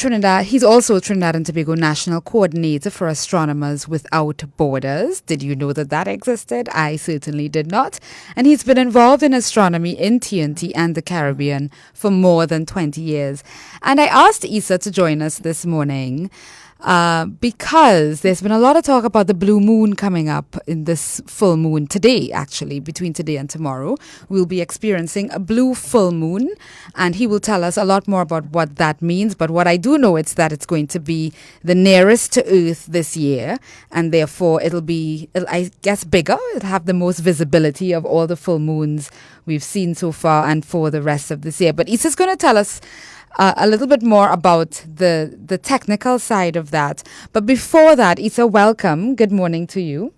Trinidad, he's also Trinidad and Tobago National Coordinator for Astronomers Without Borders. Did you know that that existed? I certainly did not. And he's been involved in astronomy in TNT and the Caribbean for more than 20 years. And I asked Issa to join us this morning because there's been a lot of talk about the blue moon coming up in this full moon today, actually, between today and tomorrow. We'll be experiencing a blue full moon, and he will tell us a lot more about what that means. But what I do know is that it's going to be the nearest to Earth this year, and therefore it'll be, I guess, bigger. It'll have the most visibility of all the full moons we've seen so far and for the rest of this year. But Issa's going to tell us a little bit more about the technical side of that. But before that, Issa, welcome. Good morning to you.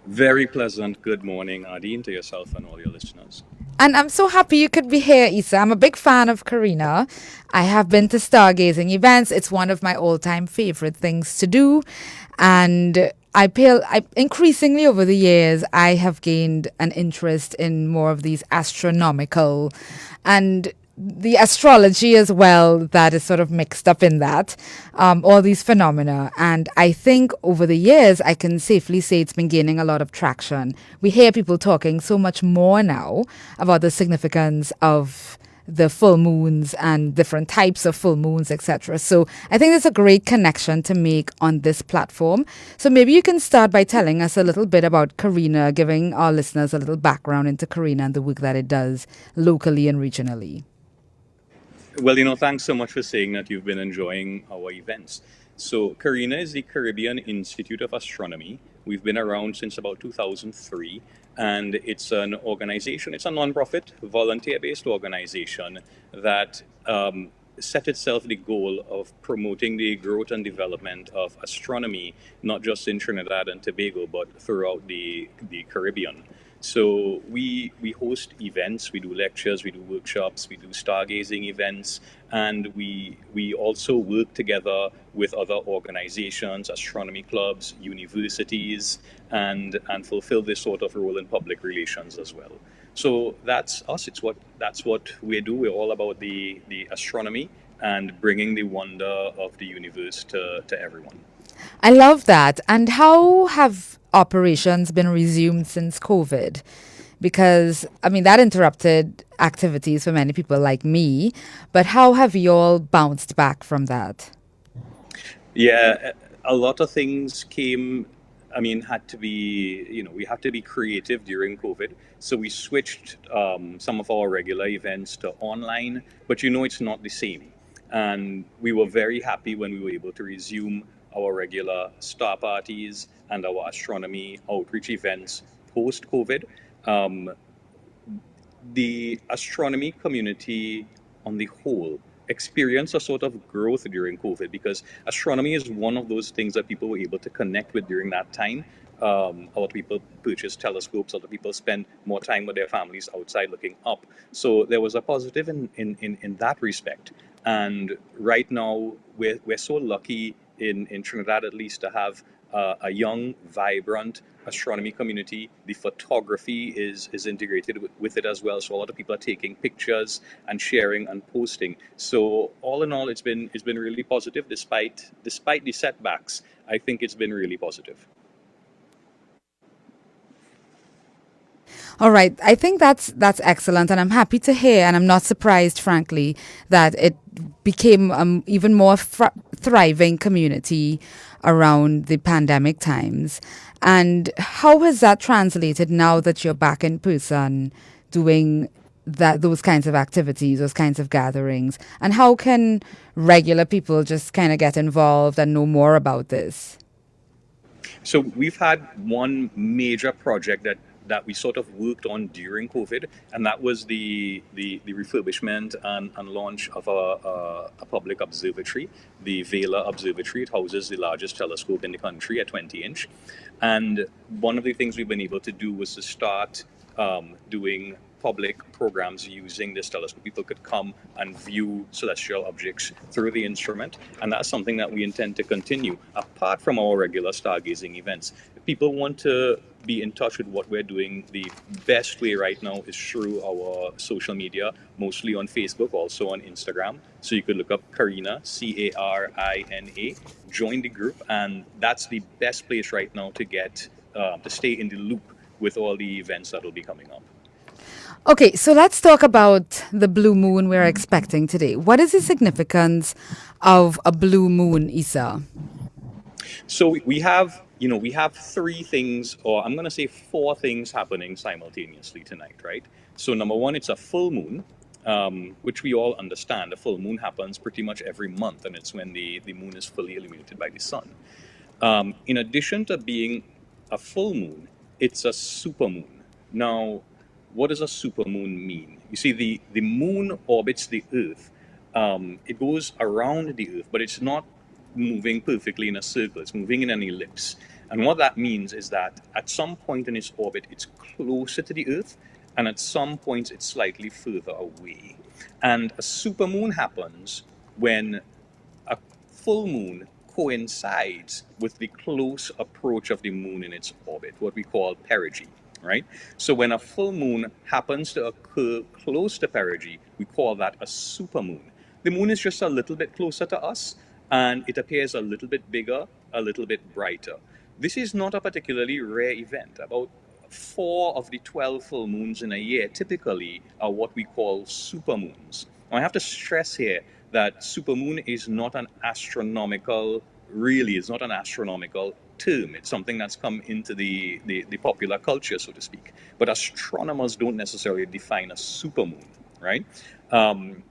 Very pleasant good morning, Adine, to yourself and all your listeners. And I'm so happy you could be here, Issa. I'm a big fan of Karina. I have been to stargazing events. It's one of my all-time favorite things to do. And increasingly over the years, I have gained an interest in more of these astronomical and the astrology as well that is sort of mixed up in that, all these phenomena. And I think over the years, I can safely say it's been gaining a lot of traction. We hear people talking so much more now about the significance of the full moons and different types of full moons, etc. So I think there's a great connection to make on this platform. So maybe you can start by telling us a little bit about Karina, giving our listeners a little background into Karina and the work that it does locally and regionally. Well, thanks so much for saying that you've been enjoying our events. So, Carina is the Caribbean Institute of Astronomy. We've been around since about 2003, and it's an organization, it's a nonprofit, volunteer based organization that set itself the goal of promoting the growth and development of astronomy, not just in Trinidad and Tobago, but throughout the Caribbean. So we host events, we do lectures, we do workshops, we do stargazing events, and we also work together with other organizations, astronomy clubs, universities, and fulfill this sort of role in public relations as well. So that's us. That's what we do. We're all about the astronomy and bringing the wonder of the universe to everyone. I love that. And how have operations been resumed since COVID? Because, that interrupted activities for many people like me. But how have you all bounced back from that? Yeah, a lot of things had to be, we had to be creative during COVID. So we switched some of our regular events to online, but it's not the same. And we were very happy when we were able to resume our regular star parties and our astronomy outreach events post-COVID. The astronomy community on the whole experienced a sort of growth during COVID because astronomy is one of those things that people were able to connect with during that time. A lot of people purchase telescopes, a lot of people spend more time with their families outside looking up. So there was a positive in that respect. And right now, we're so lucky in Trinidad, at least, to have a young, vibrant astronomy community. The photography is integrated with it as well. So a lot of people are taking pictures and sharing and posting. So all in all, it's been really positive despite the setbacks. I think it's been really positive. All right. I think that's excellent. And I'm happy to hear, and I'm not surprised, frankly, that it became even more thriving community around the pandemic times. And how has that translated now that you're back in person doing those kinds of activities, those kinds of gatherings? And how can regular people just kind of get involved and know more about this? So we've had one major project that we sort of worked on during COVID, and that was the refurbishment and launch of a public observatory, the Vela Observatory. It houses the largest telescope in the country at 20-inch. And one of the things we've been able to do was to start doing public programs using this telescope. People could come and view celestial objects through the instrument, and that's something that we intend to continue apart from our regular stargazing events. If people want to be in touch with what we're doing, the best way right now is through our social media, mostly on Facebook, also on Instagram. So you could look up Karina, Carina, join the group, and that's the best place right now to get to stay in the loop with all the events that will be coming up. Okay, so let's talk about the blue moon we're expecting today. What is the significance of a blue moon, Isa? So we have, we have three things, or I'm going to say four things happening simultaneously tonight, right? So number one, it's a full moon, which we all understand. A full moon happens pretty much every month, and it's when the moon is fully illuminated by the sun. In addition to being a full moon, it's a supermoon. Now, what does a supermoon mean? You see, the moon orbits the Earth. It goes around the Earth, but it's not moving perfectly in a circle. It's moving in an ellipse. And what that means is that at some point in its orbit, it's closer to the Earth, and at some points, it's slightly further away. And a supermoon happens when a full moon coincides with the close approach of the moon in its orbit, what we call perigee, right? So when a full moon happens to occur close to perigee, we call that a supermoon. The moon is just a little bit closer to us, and it appears a little bit bigger, a little bit brighter. This is not a particularly rare event. About 4 of the 12 full moons in a year typically are what we call supermoons. Now, I have to stress here that supermoon is not an astronomical, really, it's not an astronomical term. It's something that's come into the popular culture, so to speak. But astronomers don't necessarily define a supermoon, right? Um,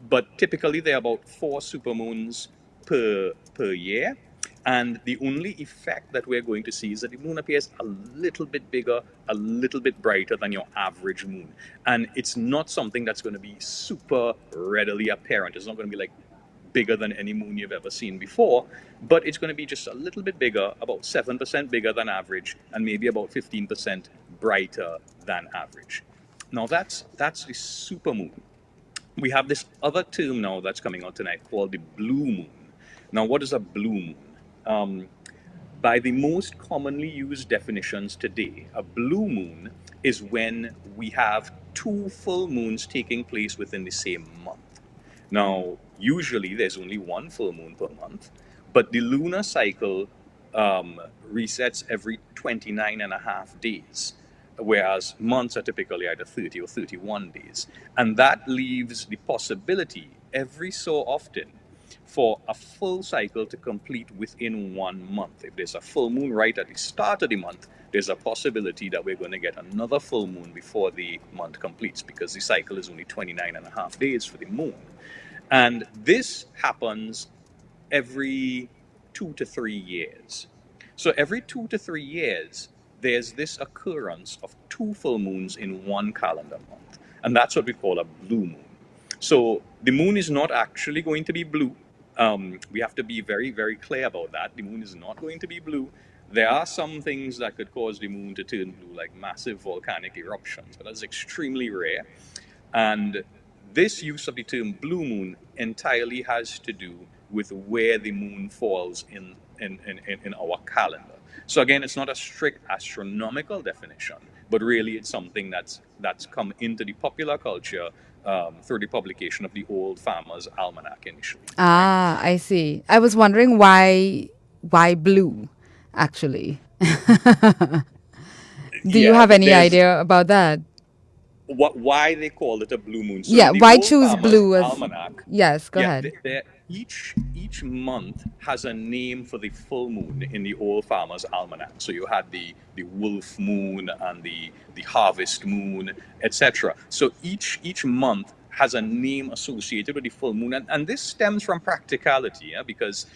but typically there are about 4 supermoons per year. And the only effect that we're going to see is that the moon appears a little bit bigger, a little bit brighter than your average moon. And it's not something that's going to be super readily apparent. It's not going to be like bigger than any moon you've ever seen before, but it's going to be just a little bit bigger, about 7% bigger than average, and maybe about 15% brighter than average. Now that's the supermoon. We have this other term now that's coming out tonight called the blue moon. Now, what is a blue moon? Um, by the most commonly used definitions today, a blue moon is when we have two full moons taking place within the same month. Now, usually there's only one full moon per month, but the lunar cycle resets every 29 and a half days, whereas months are typically either 30 or 31 days. And that leaves the possibility every so often for a full cycle to complete within 1 month. If there's a full moon right at the start of the month, there's a possibility that we're going to get another full moon before the month completes because the cycle is only 29 and a half days for the moon. And this happens every 2 to 3 years. So every 2 to 3 years, there's this occurrence of two full moons in one calendar month. And that's what we call a blue moon. So the moon is not actually going to be blue. We have to be very, very clear about that. The moon is not going to be blue. There are some things that could cause the moon to turn blue, like massive volcanic eruptions, but that's extremely rare. And this use of the term blue moon entirely has to do with where the moon falls in our calendar. So again, it's not a strict astronomical definition, but really it's something that's come into the popular culture through the publication of the Old Farmer's Almanac initially, right? Ah, I see. I was wondering why blue, actually. Do you Yeah, have any there's idea about that? why they call it a blue moon. So Yeah, in the why Old choose Farmer's blue as Almanac, Yes, go yeah, ahead. each month has a name for the full moon in the Old Farmer's Almanac. So you had the wolf moon and the harvest moon, etc. So each month has a name associated with the full moon, and this stems from practicality, yeah, because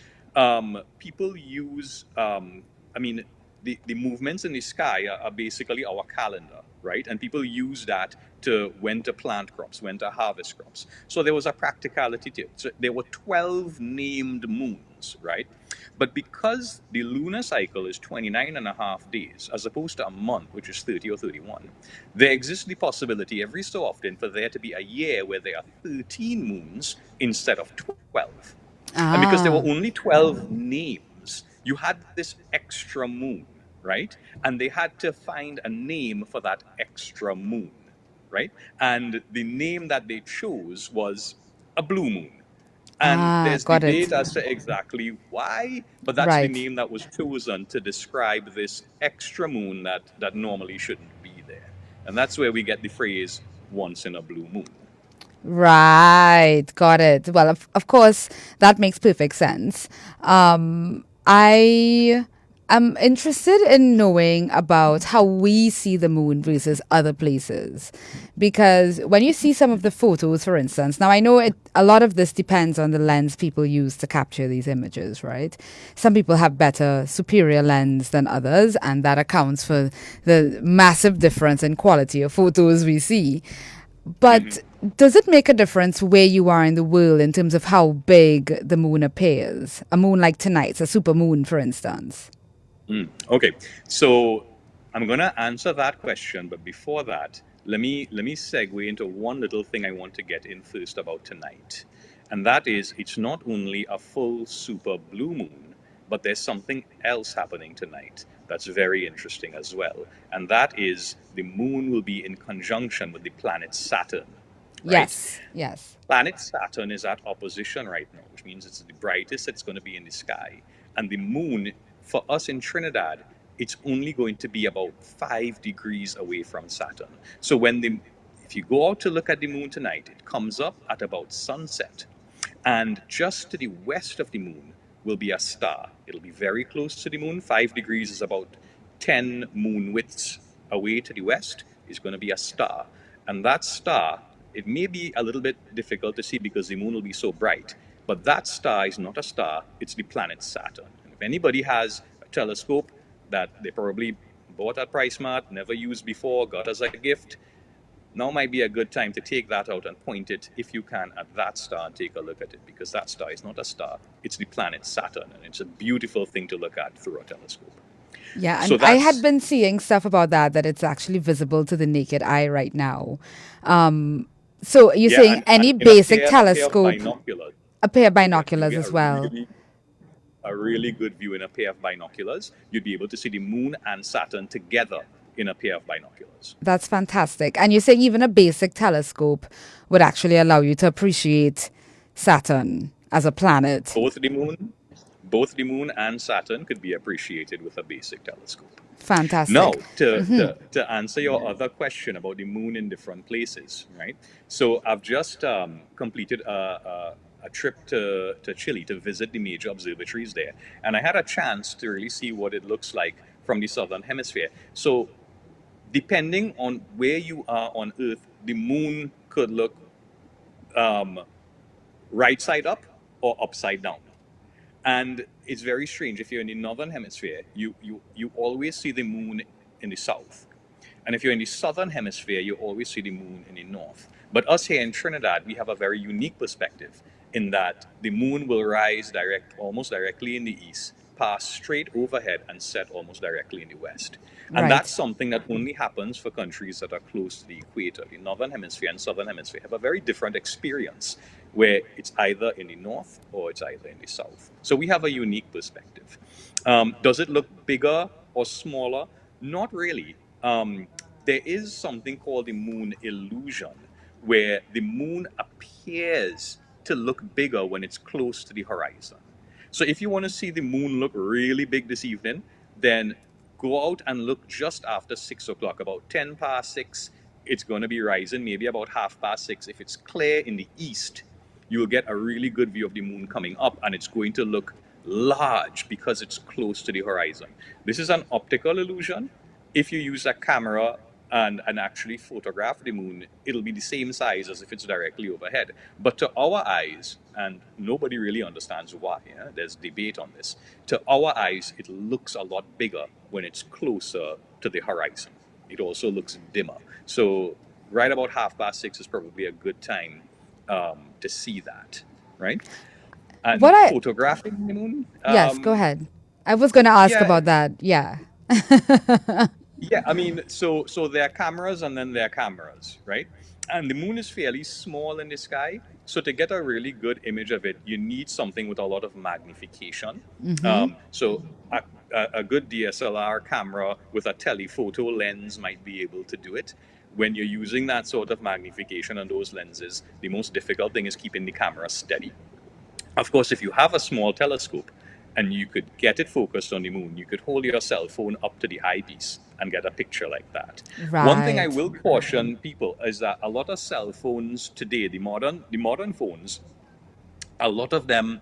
people use, I mean, the movements in the sky are basically our calendar, right? And people use that to when to plant crops, when to harvest crops. So there was a practicality to it. So there were 12 named moons, right? But because the lunar cycle is 29 and a half days, as opposed to a month, which is 30 or 31, there exists the possibility every so often for there to be a year where there are 13 moons instead of 12. And because there were Ah, only 12 names, you had this extra moon. right? And they had to find a name for that extra moon, right? And the name that they chose was a blue moon. And Ah, there's got debate it. as to exactly why, but that's the Right. name that was chosen to describe this extra moon that normally shouldn't be there. And that's where we get the phrase once in a blue moon. Right, got it. Well, of course, that makes perfect sense. I am interested in knowing about how we see the moon versus other places. Because when you see some of the photos, for instance, now I know a lot of this depends on the lens people use to capture these images, right? Some people have better, superior lens than others, and that accounts for the massive difference in quality of photos we see. Mm-hmm. But does it make a difference where you are in the world in terms of how big the moon appears? A moon like tonight's, a super moon, for instance. Okay, so I'm gonna answer that question, but before that, let me segue into one little thing I want to get in first about tonight, and that is it's not only a full super blue moon, but there's something else happening tonight that's very interesting as well, and that is the moon will be in conjunction with the planet Saturn, right? Yes, yes. Planet Saturn is at opposition right now, which means it's the brightest it's going to be in the sky. And the moon, for us in Trinidad, it's only going to be about 5 degrees away from Saturn. So if you go out to look at the moon tonight, it comes up at about sunset. And just to the west of the moon will be a star. It'll be very close to the moon. 5 degrees is about 10 moon widths away to the west is going to be a star. And that star, it may be a little bit difficult to see because the moon will be so bright. But that star is not a star, it's the planet Saturn. And if anybody has a telescope that they probably bought at PriceMart, never used before, got as a gift, now might be a good time to take that out and point it, if you can, at that star and take a look at it, because that star is not a star, it's the planet Saturn, and it's a beautiful thing to look at through a telescope. Yeah, So and I had that's, been seeing stuff about that it's actually visible to the naked eye right now. So you're yeah, saying and any in a basic pair of telescope, binoculars, a pair of you'll binoculars get as well. a really good view in a pair of binoculars. You'd be able to see the moon and Saturn together in a pair of binoculars. That's fantastic. And you're saying even a basic telescope would actually allow you to appreciate Saturn as a planet. Both the moon, both the moon and Saturn could be appreciated with a basic telescope. Now, Fantastic. to answer your other question about the moon in different places, right? So I've just completed a trip to Chile to visit the major observatories there, and I had a chance to really see what it looks like from the southern hemisphere. So depending on where you are on Earth, the moon could look um, right side up or upside down. And it's very strange. If you're in the northern hemisphere, you always see the moon in the south. And if you're in the southern hemisphere, you always see the moon in the north. But us here in Trinidad, we have a very unique perspective in that the moon will rise almost directly in the east, pass straight overhead, and set almost directly in the west. And that's Right. something that only happens for countries that are close to the equator. The northern hemisphere and southern hemisphere have a very different experience where it's either in the north or it's either in the south. So we have a unique perspective. Does it look bigger or smaller? Not really. There is something called the moon illusion, where the moon appears to look bigger when it's close to the horizon. So if you want to see the moon look really big this evening, then go out and look just after 6 o'clock, about 10 past 6. It's going to be rising, maybe about half past 6. If it's clear in the east, you'll get a really good view of the moon coming up, and it's going to look large because it's close to the horizon. This is an optical illusion. If you use a camera and actually photograph the moon, it'll be the same size as if it's directly overhead. But to our eyes, and nobody really understands why, there's debate on this, to our eyes, it looks a lot bigger when it's closer to the horizon. It also looks dimmer. So, right about half past 6 is probably a good time to see that, right? What And I photographing the moon, Yes, go ahead. I was going to ask yeah, about that. Yeah. yeah. I mean, so there are cameras and then there are cameras, right? And the moon is fairly small in the sky, so to get a really good image of it, you need something with a lot of magnification. So a good DSLR camera with a telephoto lens might be able to do it. When you're using that sort of magnification on those lenses, the most difficult thing is keeping the camera steady. Of course, if you have a small telescope and you could get it focused on the moon, you could hold your cell phone up to the eyepiece and get a picture like that. One thing I Right. will caution people is that a lot of cell phones today, the modern phones, a lot of them,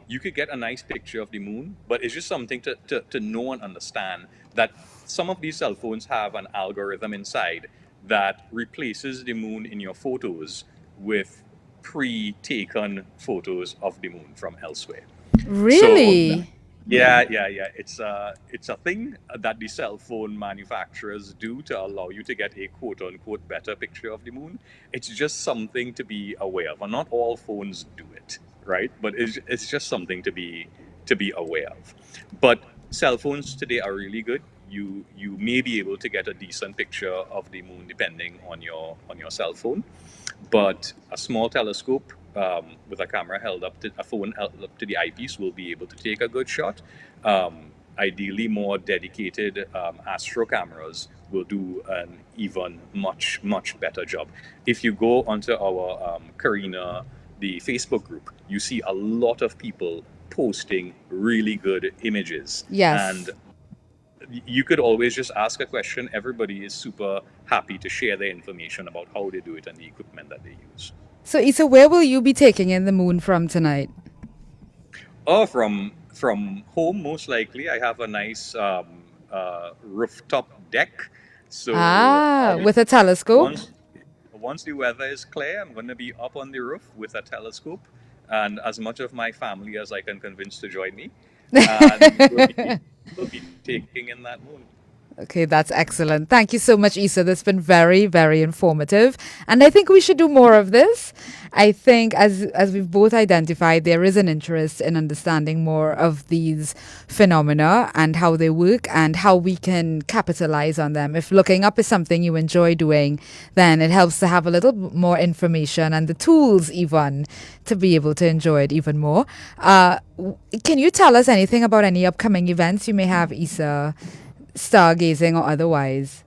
you could get a nice picture of the moon, but it's just something to know and understand that some of these cell phones have an algorithm inside that replaces the moon in your photos with pre-taken photos of the moon from elsewhere. So Really? yeah. It's a thing that the cell phone manufacturers do to allow you to get a quote unquote better picture of the moon. It's just something to be aware of. And not all phones do it, right? But it's just something to be aware of. But cell phones today are really good. You may be able to get a decent picture of the moon depending on your cell phone, but a small telescope with a camera held up to a phone held up to the eyepiece will be able to take a good shot. Ideally, more dedicated astro cameras will do an even much better job. If you go onto our Karina, the Facebook group, you see a lot of people posting really good images, and Yes. you could always just ask a question. Everybody is super happy to share their information about how they do it and the equipment that they use. So, Issa, where will you be taking in the moon from tonight? Oh, from home, most likely. I have a nice rooftop deck. So With a telescope? once once the weather is clear, I'm going to be up on the roof with a telescope and as much of my family as I can convince to join me, and we'll be taking in that moon. Okay, that's excellent. Thank you so much, Issa. That's been very, very informative. And I think we should do more of this. I think as we've both identified, there is an interest in understanding more of these phenomena and how they work and how we can capitalize on them. If looking up is something you enjoy doing, then it helps to have a little more information and the tools even to be able to enjoy it even more. Can you tell us anything about any upcoming events you may have, Issa? Stargazing or otherwise.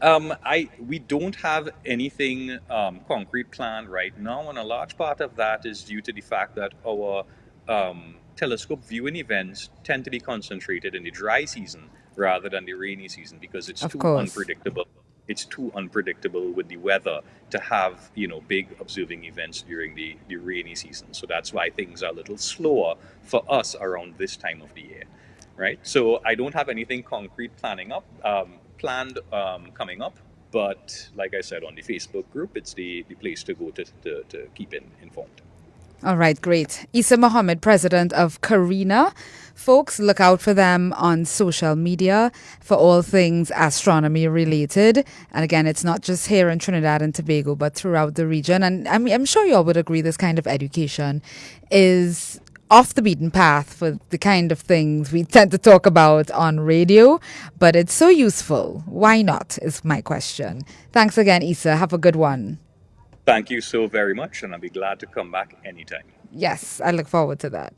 I We don't have anything concrete planned right now, and a large part of that is due to the fact that our telescope viewing events tend to be concentrated in the dry season rather than the rainy season because it's Of too course. unpredictable. It's too unpredictable with the weather to have big observing events during the rainy season. So that's why things are a little slower for us around this time of the year, right? So I don't have anything concrete planned coming up, but like I said on the Facebook group, it's the place to go to keep informed. All right, great. Issa Mohammed, president of Karina. Folks, look out for them on social media for all things astronomy related. And again, it's not just here in Trinidad and Tobago, but throughout the region. And I'm sure you all would agree this kind of education is off the beaten path for the kind of things we tend to talk about on radio, but it's so useful. Why not, is my question. Thanks again, Issa. Have a good one. Thank you so very much, and I'll be glad to come back anytime. Yes, I look forward to that.